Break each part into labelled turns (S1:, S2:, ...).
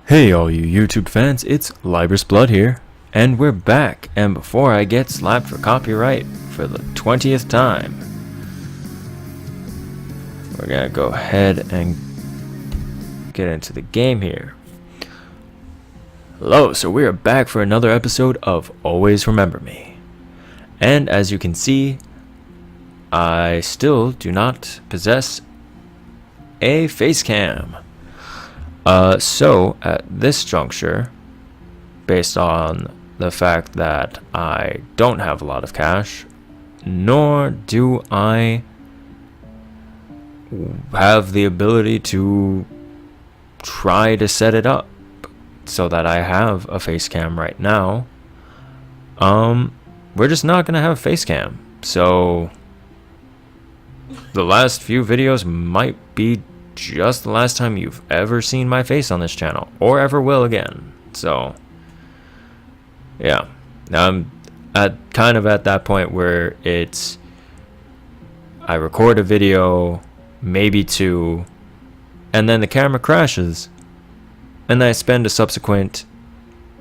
S1: Hey all you YouTube fans, it's Libris Blood here, and we're back, and before I get slapped for copyright for the 20th time, we're gonna go ahead and get into the game here. Hello, so we are back for another episode of Always Remember Me, and as you can see, I still do not possess a face cam. So at this juncture, based on the fact that I don't have a lot of cash, nor do I have the ability to try to set it up so that I have a face cam right now, we're just not gonna have a face cam. So the last few videos might be just the last time you've ever seen my face on this channel, or ever will again. So yeah, now I'm kind of at that point where it's I record a video, maybe two, and then the camera crashes, and then I spend a subsequent,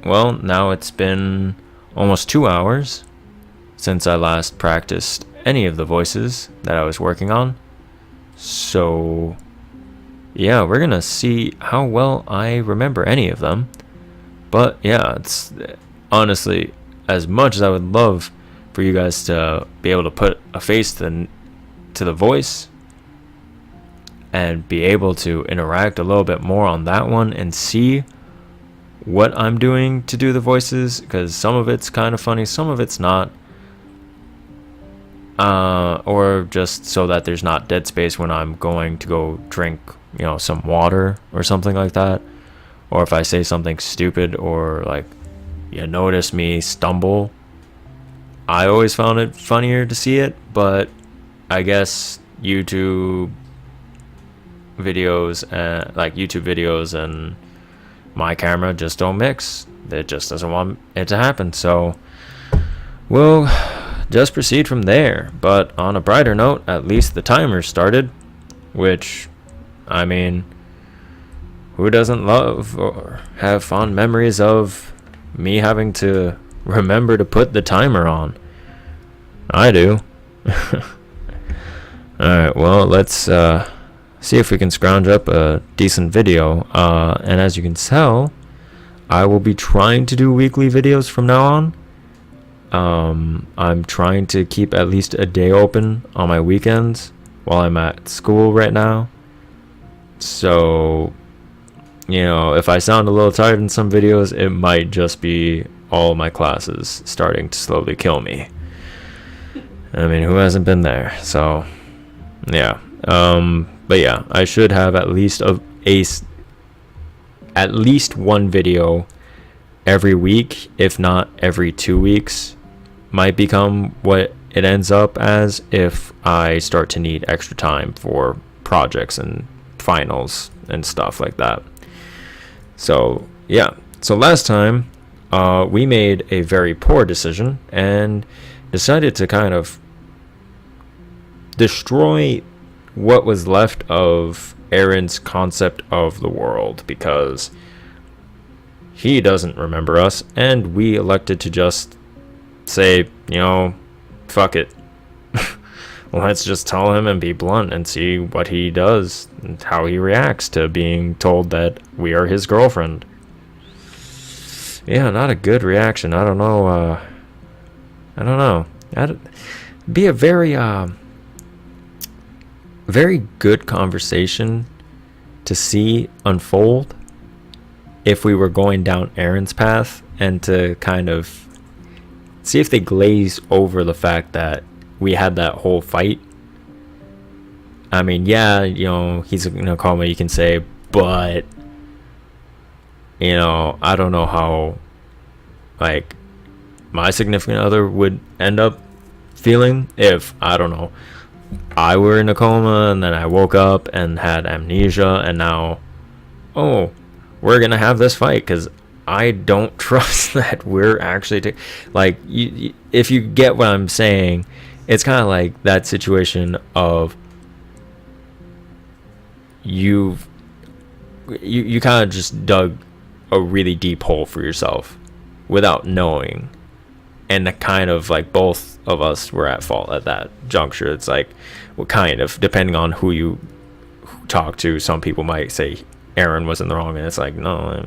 S1: well, now it's been almost 2 hours since I last practiced any of the voices that I was working on. So yeah, we're gonna see how well I remember any of them. But yeah, it's honestly, as much as I would love for you guys to be able to put a face to the voice and be able to interact a little bit more on that one and see what I'm doing to do the voices, because some of it's kind of funny, some of it's not. Or just so that there's not dead space when I'm going to go drink, some water or something like that. Or if I say something stupid, or like you notice me stumble. I always found it funnier to see it, but I guess YouTube videos and my camera just don't mix. It just doesn't want it to happen. So we'll just proceed from there. But on a brighter note, at least the timer started, which, I mean, who doesn't love or have fond memories of me having to remember to put the timer on? I do. Alright, well, let's see if we can scrounge up a decent video. And as you can tell, I will be trying to do weekly videos from now on. I'm trying to keep at least a day open on my weekends while I'm at school right now. So, if I sound a little tired in some videos, it might just be all my classes starting to slowly kill me. I mean, who hasn't been there? So, yeah. But yeah, I should have at least at least one video every week, if not every 2 weeks. Might become what it ends up as if I start to need extra time for projects and finals and stuff like that. So yeah, so last time we made a very poor decision and decided to kind of destroy what was left of Aaron's concept of the world, because he doesn't remember us, and we elected to just say, fuck it. Let's just tell him and be blunt and see what he does and how he reacts to being told that we are his girlfriend. Yeah, not a good reaction. I don't know. It'd be a very good conversation to see unfold if we were going down Aaron's path, and to kind of see if they glaze over the fact that we had that whole fight. I mean, yeah, he's gonna call me, you can say, but I don't know how like my significant other would end up feeling if, I don't know, I were in a coma and then I woke up and had amnesia, and now, oh, we're gonna have this fight, because I don't trust that we're actually if you get what I'm saying, it's kind of like that situation of you kind of just dug a really deep hole for yourself without knowing. And the kind of like both of us were at fault at that juncture. It's like, what kind of, depending on who you talk to, some people might say Aaron was in the wrong, and it's like, no,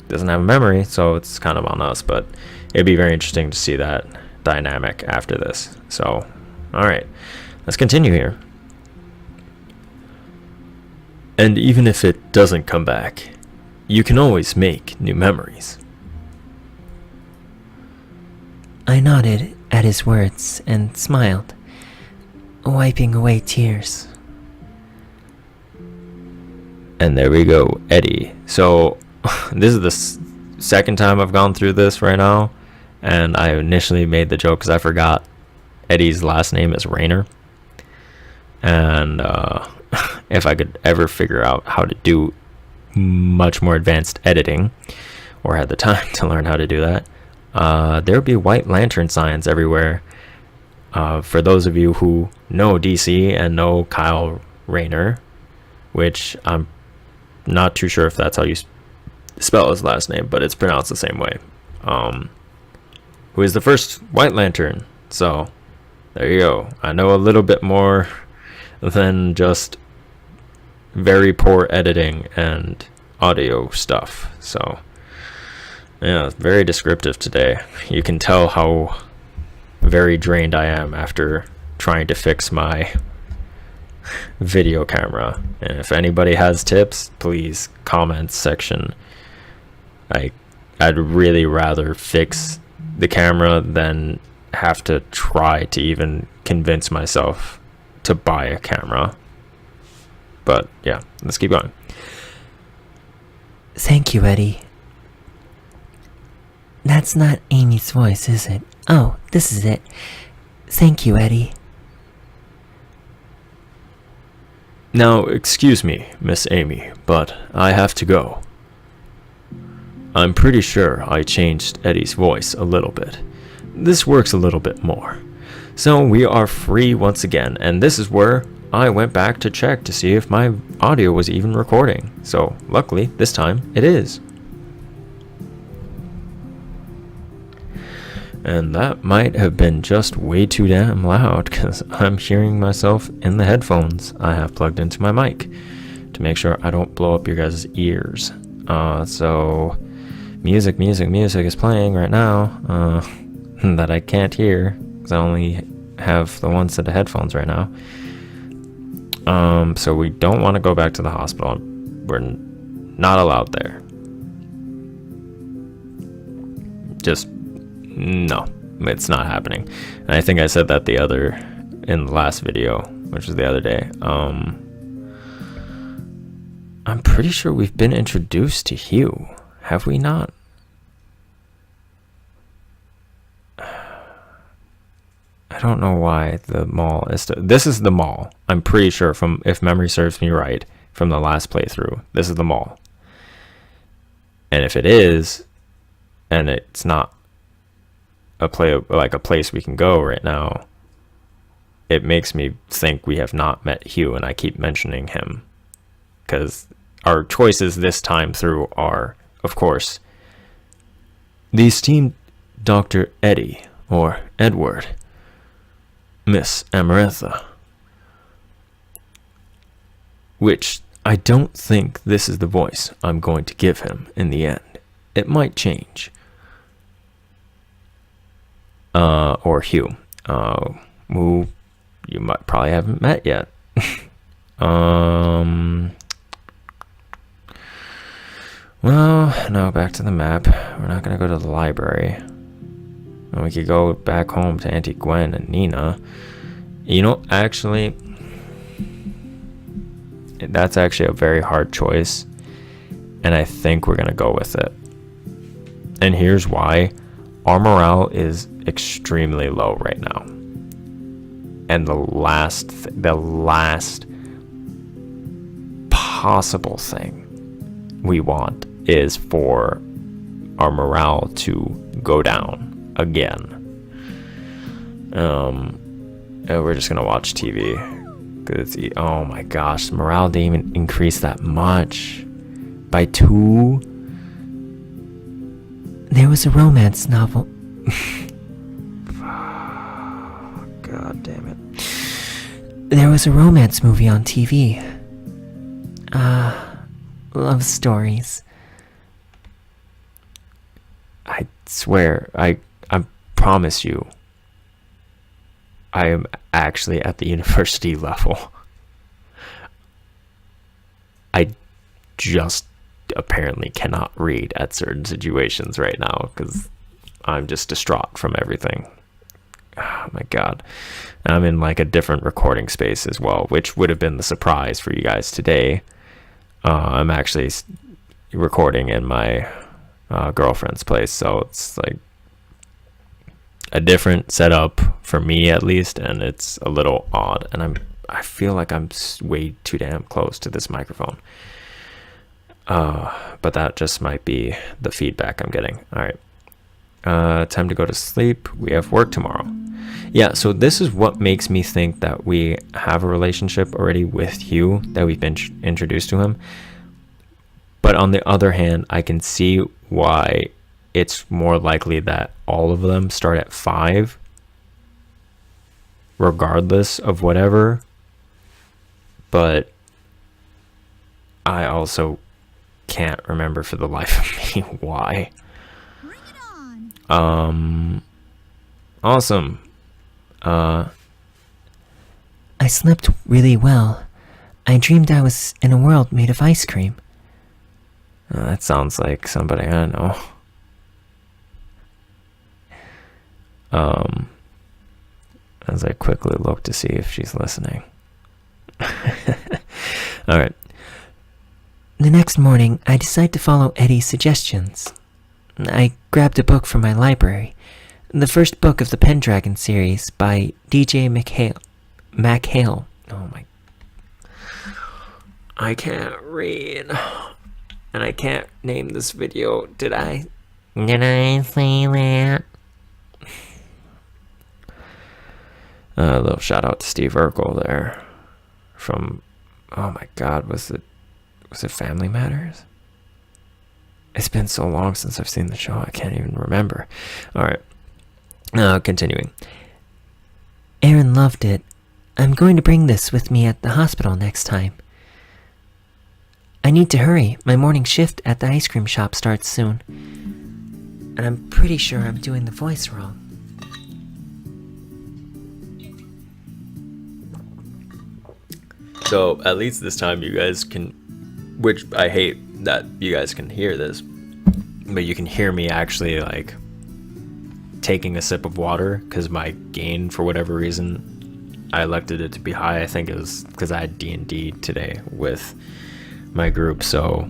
S1: doesn't have a memory, so it's kind of on us. But it'd be very interesting to see that dynamic after this. So, all right, let's continue here. And even if it doesn't come back, you can always make new memories.
S2: I nodded at his words and smiled, wiping away tears.
S1: And there we go, Eddy. So this is the second time I've gone through this right now, and I initially made the joke because I forgot Eddy's last name is Rayner. And if I could ever figure out how to do much more advanced editing, or had the time to learn how to do that, there would be white lantern signs everywhere. For those of you who know DC and know Kyle Rayner, which I'm not too sure if that's how you spell his last name, but it's pronounced the same way, who is the first White Lantern. So there you go. I know a little bit more than just very poor editing and audio stuff. So yeah, very descriptive today. You can tell how very drained I am after trying to fix my video camera. And if anybody has tips, please comment section. I'd really rather fix the camera than have to try to even convince myself to buy a camera. But yeah, let's keep going.
S2: Thank you, Eddy. That's not Amy's voice, is it? Oh, this is it. Thank you, Eddy.
S1: Now, excuse me, Miss Amy, but I have to go. I'm pretty sure I changed Eddy's voice a little bit. This works a little bit more. So we are free once again, and this is where I went back to check to see if my audio was even recording. So luckily, this time it is. And that might have been just way too damn loud because I'm hearing myself in the headphones I have plugged into my mic to make sure I don't blow up your guys' ears. So music is playing right now that I can't hear because I only have the one set of headphones right now. So we don't want to go back to the hospital. We're not allowed there. Just no, it's not happening. And I think I said that in the last video, which was the other day. I'm pretty sure we've been introduced to Hugh. Have we not? I don't know why the mall is this is the mall. I'm pretty sure, from if memory serves me right, from the last playthrough, this is the mall. And if it is, and it's not a place we can go right now, it makes me think we have not met Hugh, and I keep mentioning him because our choices this time through are, of course, the esteemed Dr. Eddy, or Edward, Miss Amarantha, which I don't think this is the voice I'm going to give him in the end. It might change. Or Hugh, who you might probably haven't met yet. Well, no, back to the map. We're not gonna go to the library. And we could go back home to Auntie Gwen and Nina. You know, actually, that's actually a very hard choice, and I think we're gonna go with it. And here's why. Our morale is extremely low right now. And the last possible thing we want is for our morale to go down again. And we're just gonna watch TV. Oh my gosh, morale didn't even increase that much. By two?
S2: There was a romance novel.
S1: God damn it.
S2: There was a romance movie on TV. Love stories.
S1: I swear, I promise you, I am actually at the university level. I just apparently cannot read at certain situations right now because I'm just distraught from everything. Oh my god. I'm in like a different recording space as well, which would have been the surprise for you guys today. I'm actually recording in my girlfriend's place, so it's like a different setup for me at least, and it's a little odd, and I feel like I'm way too damn close to this microphone. But that just might be the feedback I'm getting. All right. Time to go to sleep. We have work tomorrow. Yeah, so this is what makes me think that we have a relationship already with Hugh, that we've been introduced to him. But on the other hand, I can see why it's more likely that all of them start at 5, regardless of whatever. But I also can't remember for the life of me why.
S3: Bring it on.
S1: Awesome.
S2: I slept really well. I dreamed I was in a world made of ice cream.
S1: That sounds like somebody I know. As I quickly look to see if she's listening. All right.
S2: The next morning, I decided to follow Eddy's suggestions. I grabbed a book from my library, the first book of the Pendragon series by DJ McHale. Oh my. I can't read. And I can't name this video. Did I say that?
S1: A little shout out to Steve Urkel there. From, oh my god, was it Family Matters? It's been so long since I've seen the show, I can't even remember. Alright. Continuing.
S2: Aaron loved it. I'm going to bring this with me at the hospital next time. I need to hurry. My morning shift at the ice cream shop starts soon. And I'm pretty sure I'm doing the voice wrong.
S1: So at least this time you guys can, which I hate that you guys can hear this, but you can hear me actually like taking a sip of water, because my gain, for whatever reason, I elected it to be high. I think it was because I had D&D today with my group, so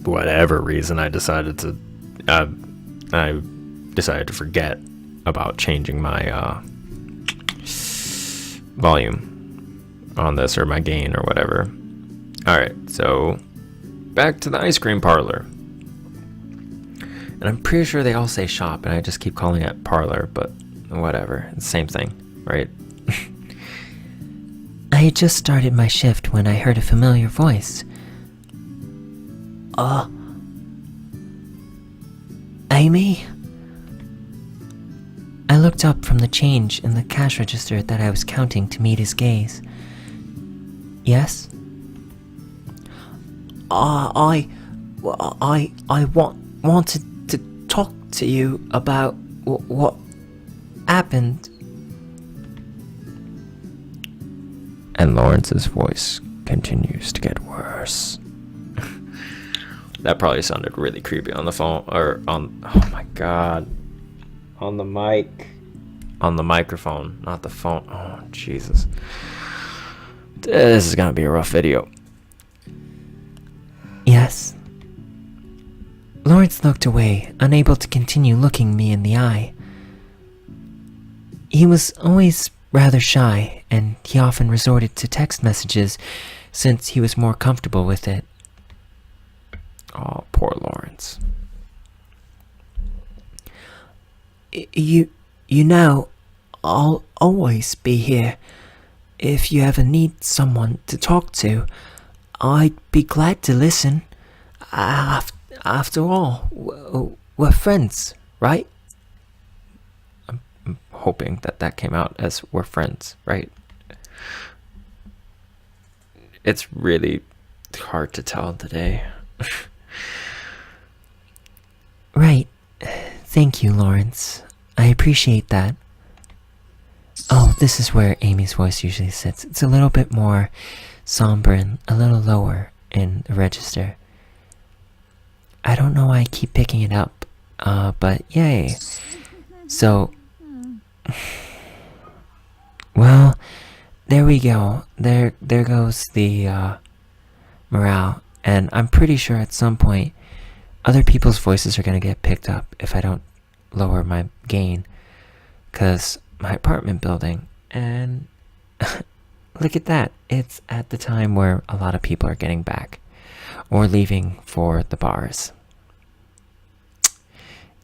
S1: whatever reason I decided to forget about changing my volume on this, or my gain, or whatever. Alright, so back to the ice cream parlor. And I'm pretty sure they all say shop, and I just keep calling it parlor, but whatever. It's the same thing, right?
S2: I had just started my shift when I heard a familiar voice. Amy? I looked up from the change in the cash register that I was counting to meet his gaze. Yes? I wanted to talk to you about what happened.
S1: And Lawrence's voice continues to get worse. That probably sounded really creepy on the phone, or on, oh my god, on the mic, on the microphone, not the phone. Oh Jesus, this is gonna be a rough video.
S2: Yes. Lawrence looked away, unable to continue looking me in the eye. He was always rather shy, and he often resorted to text messages since he was more comfortable with it.
S1: Oh, poor Lawrence.
S2: You know, I'll always be here. If you ever need someone to talk to, I'd be glad to listen. After all, we're friends, right?
S1: I'm hoping that came out as we're friends, right? It's really hard to tell today.
S2: Right. Thank you, Lawrence. I appreciate that. Oh, this is where Amy's voice usually sits. It's a little bit more somber and a little lower in the register. I don't know why I keep picking it up, but yay. So, well, there we go. There goes the morale. And I'm pretty sure at some point, other people's voices are going to get picked up if I don't lower my gain. Because my apartment building, and look at that. It's at the time where a lot of people are getting back or leaving for the bars.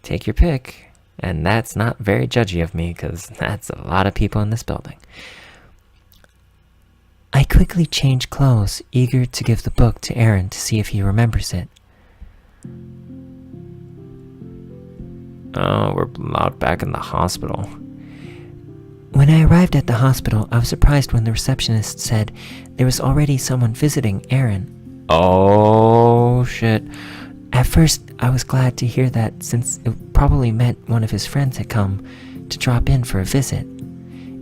S2: Take your pick. And that's not very judgy of me, because that's a lot of people in this building. I quickly change clothes, eager to give the book to Aaron to see if he remembers it.
S1: Oh, we're allowed back in the hospital.
S2: When I arrived at the hospital, I was surprised when the receptionist said there was already someone visiting Aaron.
S1: Oh, shit.
S2: At first, I was glad to hear that, since it probably meant one of his friends had come to drop in for a visit.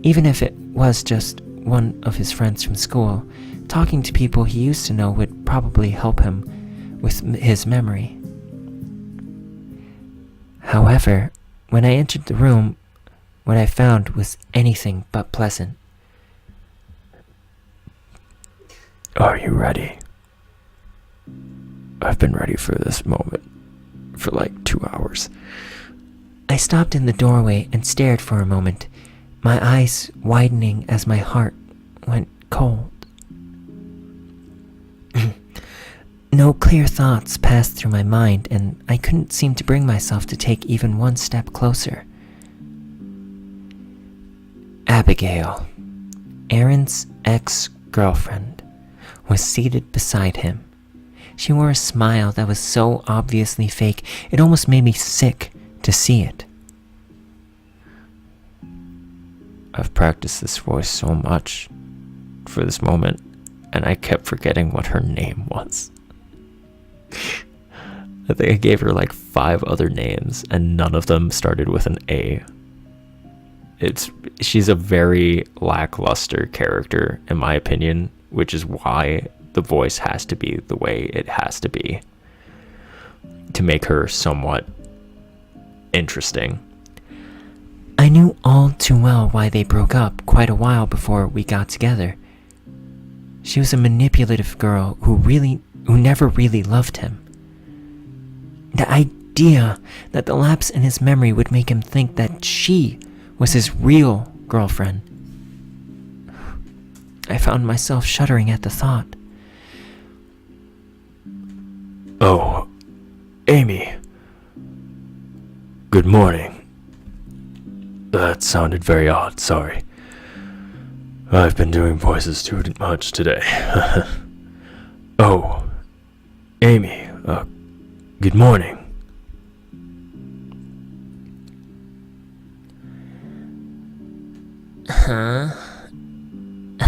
S2: Even if it was just one of his friends from school, talking to people he used to know would probably help him with his memory. However, when I entered the room, what I found was anything but pleasant.
S1: Are you ready? I've been ready for this moment for like 2 hours.
S2: I stopped in the doorway and stared for a moment, my eyes widening as my heart went cold. No clear thoughts passed through my mind, and I couldn't seem to bring myself to take even one step closer. Abigail, Aaron's ex-girlfriend, was seated beside him. She wore a smile that was so obviously fake, it almost made me sick to see it.
S1: I've practiced this voice so much for this moment, and I kept forgetting what her name was. I think I gave her like 5 other names, and none of them started with an A. She's a very lackluster character, in my opinion, which is why the voice has to be the way it has to be to make her somewhat interesting.
S2: I knew all too well why they broke up quite a while before we got together. She was a manipulative girl who never really loved him. The idea that the lapse in his memory would make him think that she was his real girlfriend. I found myself shuddering at the thought.
S1: Oh, Amy. Good morning. That sounded very odd, sorry. I've been doing voices too much today. Oh, Amy, good morning.
S2: Huh?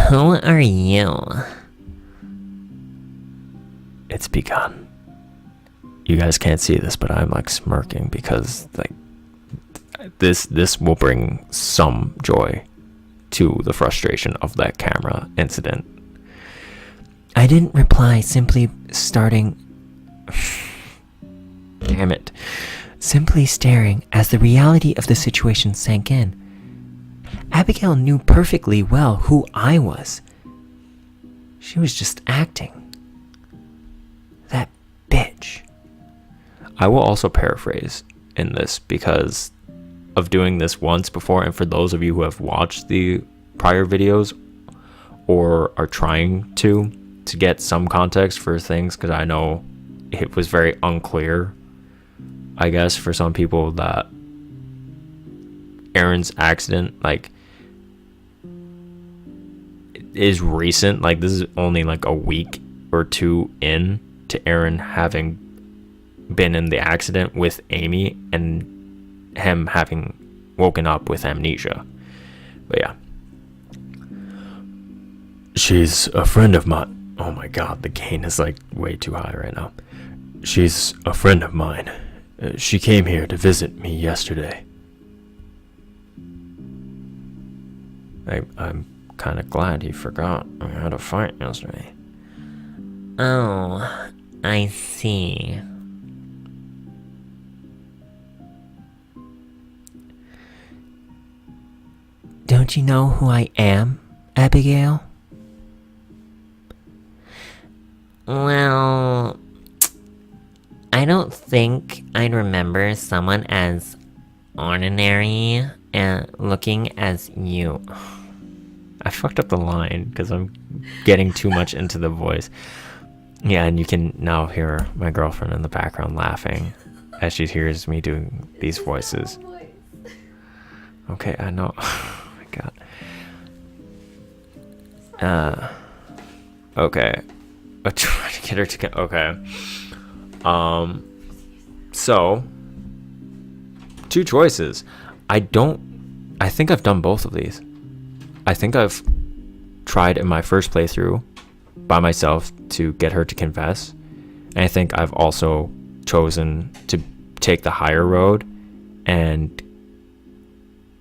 S2: Who are you?
S1: It's begun. You guys can't see this, but I'm like smirking because like this will bring some joy to the frustration of that camera incident.
S2: I didn't reply, simply starting...
S1: Damn it.
S2: Simply staring as the reality of the situation sank in. Abigail knew perfectly well who I was. She was just acting. That bitch.
S1: I will also paraphrase in this because of doing this once before, and for those of you who have watched the prior videos or are trying to get some context for things, because I know it was very unclear, I guess, for some people, that Aaron's accident like is recent. Like this is only like a week or two in to Aaron having been in the accident with Amy and him having woken up with amnesia. But yeah. She's a friend of mine. Oh my god, the gain is like way too high right now. She's a friend of mine. She came here to visit me yesterday. I'm kind of glad he forgot I had a fight yesterday.
S2: Oh, I see. Don't you know who I am, Abigail? Well, I don't think I'd remember someone as ordinary and looking as you.
S1: I fucked up the line because I'm getting too much into the voice. Yeah, and you can now hear my girlfriend in the background laughing as she hears me doing these voices. Okay, I know. Oh my god. Okay. I'm trying to get her to get... Okay. So... two choices. I think I've done both of these. I think I've tried in my first playthrough by myself to get her to confess. And I think I've also chosen to take the higher road and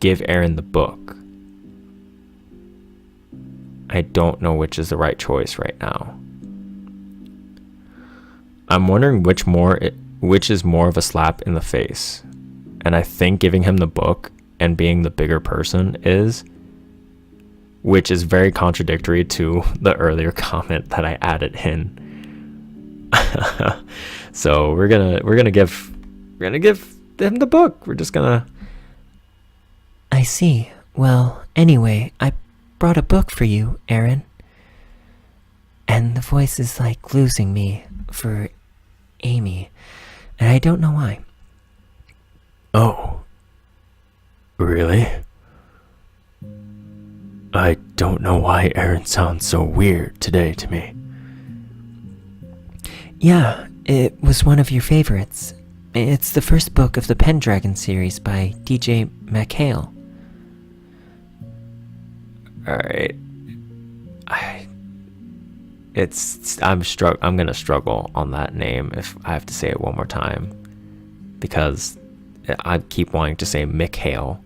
S1: give Aaron the book. I don't know which is the right choice right now. I'm wondering which is more of a slap in the face. And I think giving him the book and being the bigger person is, which is very contradictory to the earlier comment that I added in. So we're gonna give him the book. We're just gonna...
S2: I see. Well, anyway, I brought a book for you, Aaron. And the voice is like losing me for Amy, and I don't know why.
S1: Oh, really? I don't know why Aaron sounds so weird today to me.
S2: Yeah, it was one of your favorites. It's the first book of the Pendragon series by DJ McHale.
S1: Alright. I'm gonna struggle on that name if I have to say it one more time, because I keep wanting to say McHale,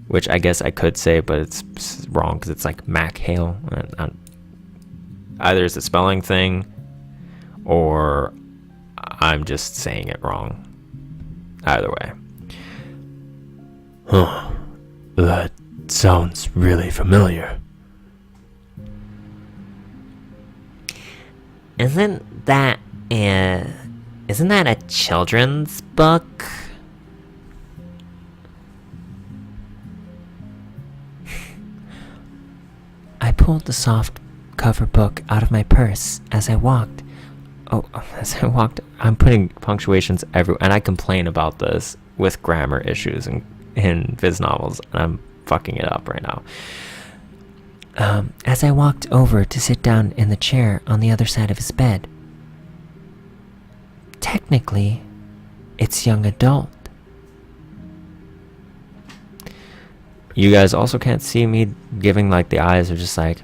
S1: which I guess I could say, but it's wrong because it's like McHale. Either it's a spelling thing or I'm just saying it wrong. Either way. Huh. That sounds really familiar.
S2: Isn't that a children's book? I pulled the soft cover book out of my purse as I walked. I'm putting punctuations everywhere, and I complain about this with grammar issues in Viz novels, and I'm fucking it up right now. As I walked over to sit down in the chair on the other side of his bed. Technically, it's young adult.
S1: You guys also can't see me giving like the eyes are just like...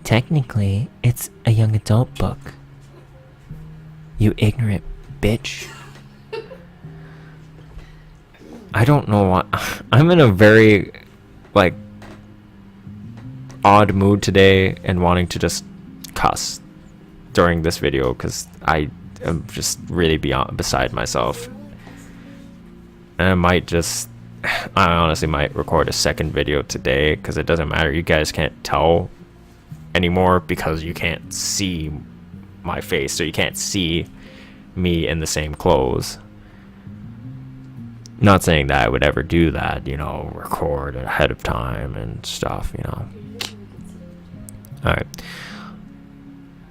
S2: Technically, it's a young adult book. You ignorant bitch.
S1: I don't know why. I'm in a very, like, odd mood today and wanting to just cuss during this video because I am just really beside myself. And I honestly might record a second video today because it doesn't matter. You guys can't tell anymore because you can't see my face, so you can't see me in the same clothes. Not saying that I would ever do that, record ahead of time and stuff, Alright.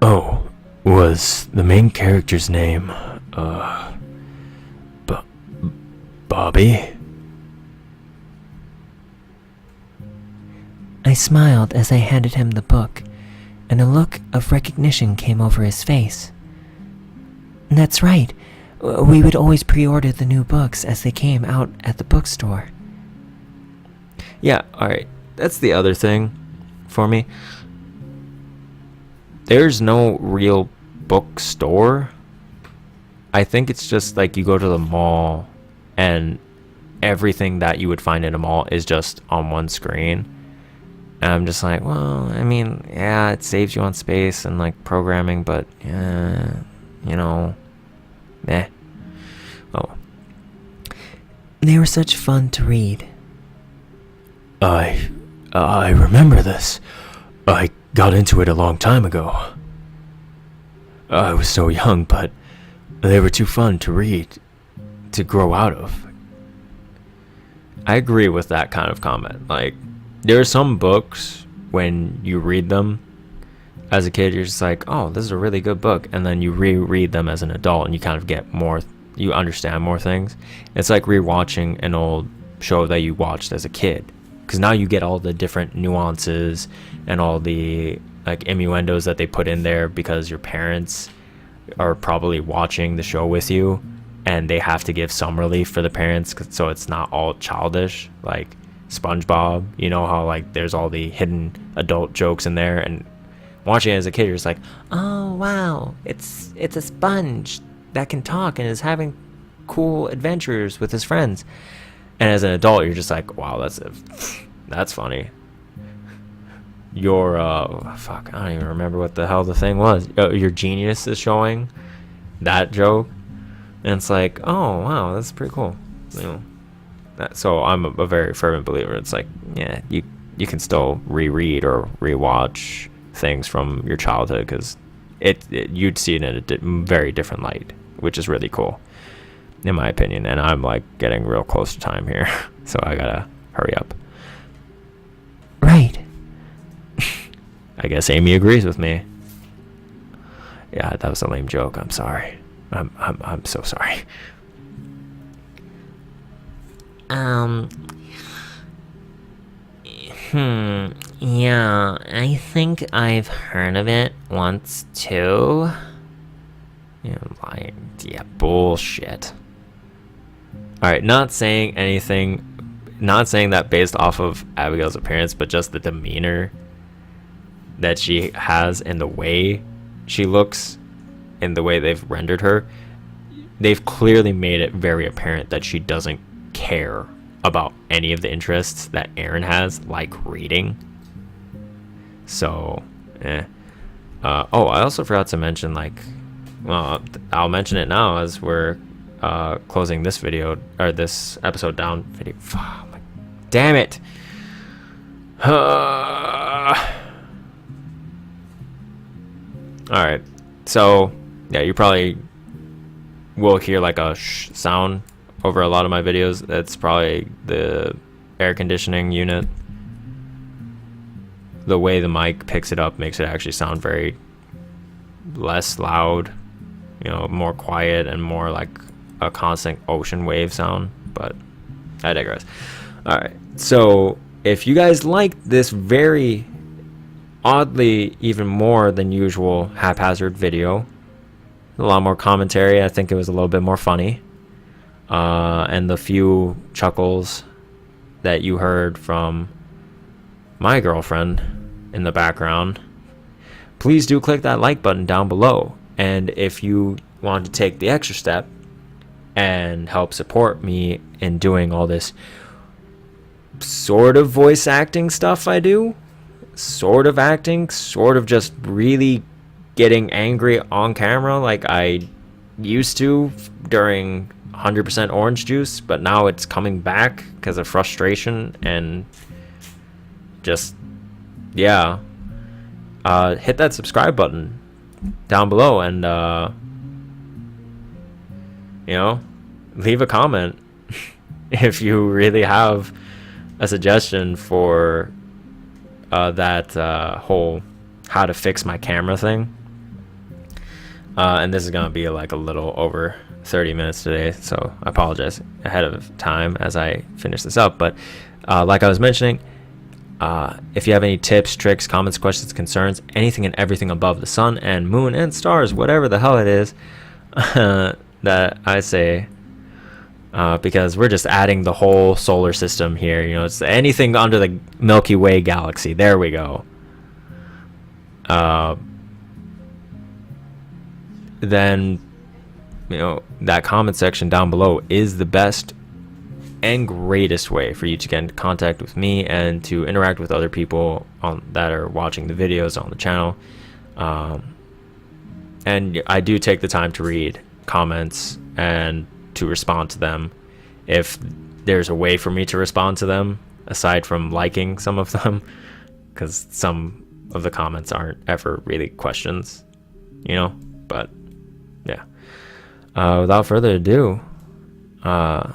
S1: Oh, was the main character's name, Bobby?
S2: I smiled as I handed him the book, and a look of recognition came over his face. That's right. We would always pre-order the new books as they came out at the bookstore.
S1: Yeah, alright. That's the other thing for me. There's no real bookstore. I think it's just like you go to the mall and everything that you would find in a mall is just on one screen. And I'm just like, well, I mean, yeah, it saves you on space and like programming, but yeah, you know, eh. Oh.
S2: They were such fun to read.
S1: I remember this. I got into it a long time ago. I was so young, but they were too fun to read, to grow out of. I agree with that kind of comment. Like, there are some books, when you read them as a kid, you're just like, oh, this is a really good book. And then you reread them as an adult and you kind of get more, you understand more things. It's like rewatching an old show that you watched as a kid. Because now you get all the different nuances and all the like innuendos that they put in there because your parents are probably watching the show with you and they have to give some relief for the parents so it's not all childish. Like SpongeBob, you know how like there's all the hidden adult jokes in there, and watching it as a kid you're just like,
S2: Oh wow, it's a sponge that can talk and is having cool adventures with his friends.
S1: and as an adult you're just like, wow, that's funny. Your fuck, I don't even remember what the hell the thing was. Your genius is showing that joke, and it's like, oh wow, that's pretty cool, you know. So I'm a very fervent believer. It's like, yeah, you can still reread or rewatch things from your childhood because you'd see it in a very different light, which is really cool, in my opinion. And I'm like getting real close to time here, so I gotta hurry up.
S2: Right.
S1: I guess Amy agrees with me. Yeah, that was a lame joke. I'm sorry. I'm so sorry.
S2: Yeah, I think I've heard of it once too.
S1: Yeah, bullshit. Alright, not saying that based off of Abigail's appearance, but just the demeanor that she has and the way she looks and the way they've rendered her. They've clearly made it very apparent that she doesn't care about any of the interests that Aaron has, like reading. So, I also forgot to mention, like, well, I'll mention it now as we're closing this video, or this episode down. Oh, damn it. Alright, so, yeah, you probably will hear like a sound over a lot of my videos. That's probably the air conditioning unit. The way the mic picks it up makes it actually sound very less loud, more quiet and more like a constant ocean wave sound, but I digress. Alright, so if you guys liked this very oddly even more than usual haphazard video, a lot more commentary, I think it was a little bit more funny, and the few chuckles that you heard from my girlfriend in the background, please do click that like button down below. And if you want to take the extra step and help support me in doing all this sort of voice acting stuff I do, sort of acting, sort of just really getting angry on camera like I used to during 100% orange juice, but now it's coming back because of frustration and just, yeah, hit that subscribe button down below and leave a comment if you really have a suggestion for that whole how to fix my camera thing. And this is gonna be like a little over 30 minutes today, so I apologize ahead of time as I finish this up. But like I was mentioning, If you have any tips, tricks, comments, questions, concerns, anything and everything above the sun and moon and stars, whatever the hell it is, that I say, because we're just adding the whole solar system here. You know, it's anything under the Milky Way galaxy. There we go. Then, you know, that comment section down below is the best and greatest way for you to get in contact with me and to interact with other people that are watching the videos on the channel. And I do take the time to read comments and to respond to them if there's a way for me to respond to them aside from liking some of them, because some of the comments aren't ever really questions, you know. But yeah, without further ado, I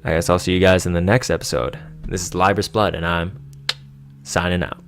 S1: guess I'll see you guys in the next episode. This is Libris Blood, and I'm signing out.